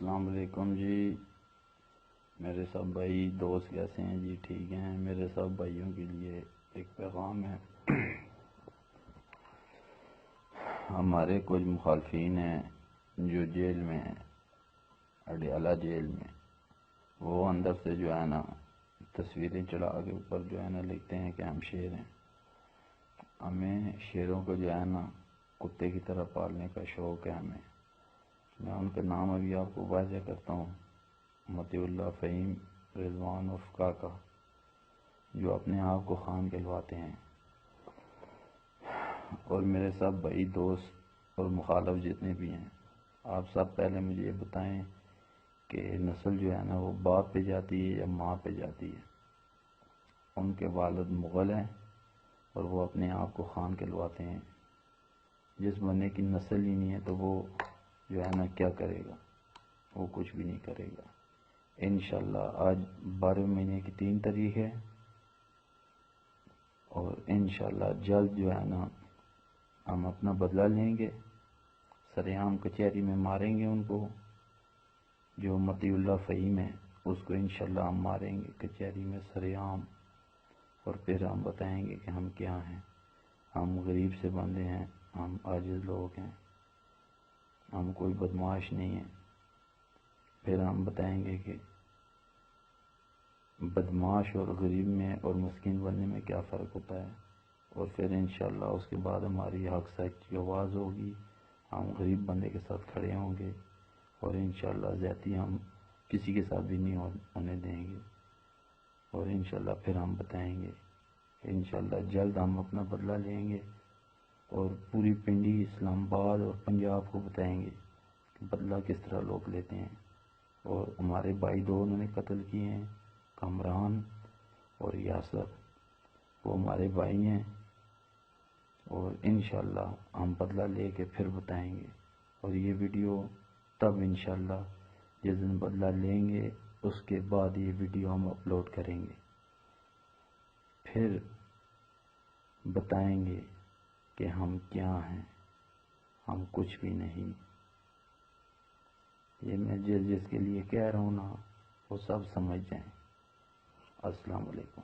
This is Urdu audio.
السلام علیکم جی، میرے سب بھائی دوست کیسے ہیں جی؟ ٹھیک ہیں؟ میرے سب بھائیوں کے لیے ایک پیغام ہے۔ ہمارے کچھ مخالفین ہیں جو جیل میں ہیں، اڈیالہ جیل میں، وہ اندر سے جو ہے نا تصویریں چڑھا کے اوپر جو ہے نا لکھتے ہیں کہ ہم شیر ہیں۔ ہمیں شیروں کو جو ہے نا کتے کی طرح پالنے کا شوق ہے ہمیں۔ میں ان کے نام ابھی آپ کو واضح کرتا ہوں۔ مطیع اللہ فہیم رضوان عرف کاکا، جو اپنے آپ کو خان کہلواتے ہیں، اور میرے سب بھائی دوست اور مخالف جتنے بھی ہیں، آپ سب پہلے مجھے یہ بتائیں کہ نسل جو ہے نا وہ باپ پہ جاتی ہے یا ماں پہ جاتی ہے؟ ان کے والد مغل ہیں اور وہ اپنے آپ کو خان کہلواتے ہیں۔ جس بندے کی نسل ہی نہیں ہے تو وہ جو ہے نا کیا کرے گا؟ وہ کچھ بھی نہیں کرے گا۔ انشاءاللہ آج 12 مہینے کی 3 تاریخ ہے، اور انشاءاللہ جلد جو ہے نا ہم اپنا بدلہ لیں گے۔ سریعام کچہری میں ماریں گے ان کو۔ جو مطیع اللہ فہیم ہے اس کو انشاءاللہ ہم ماریں گے کچہری میں سریعام، اور پھر ہم بتائیں گے کہ ہم کیا ہیں۔ ہم غریب سے بندے ہیں، ہم عاجز لوگ ہیں، ہم کوئی بدمعاش نہیں ہیں۔ پھر ہم بتائیں گے کہ بدمعاش اور غریب میں اور مسکین بننے میں کیا فرق ہوتا ہے، اور پھر انشاءاللہ اس کے بعد ہماری حق سچ کی آواز ہوگی۔ ہم غریب بندے کے ساتھ کھڑے ہوں گے، اور انشاءاللہ زیادتی ہم کسی کے ساتھ بھی نہیں ہونے دیں گے، اور انشاءاللہ پھر ہم بتائیں گے۔ انشاءاللہ جلد ہم اپنا بدلہ لیں گے، اور پوری پنڈی، اسلام آباد اور پنجاب کو بتائیں گے کہ بدلہ کس طرح لوگ لیتے ہیں۔ اور ہمارے بھائی دو انہوں نے قتل کیے ہیں، کامران اور یاسر، وہ ہمارے بھائی ہیں، اور انشاءاللہ ہم بدلہ لے کے پھر بتائیں گے۔ اور یہ ویڈیو تب انشاءاللہ جس دن بدلہ لیں گے اس کے بعد یہ ویڈیو ہم اپلوڈ کریں گے، پھر بتائیں گے کہ ہم کیا ہیں۔ ہم کچھ بھی نہیں۔ یہ میں جس کے لیے کہہ رہا ہوں نا وہ سب سمجھ جائیں۔ السلام علیکم۔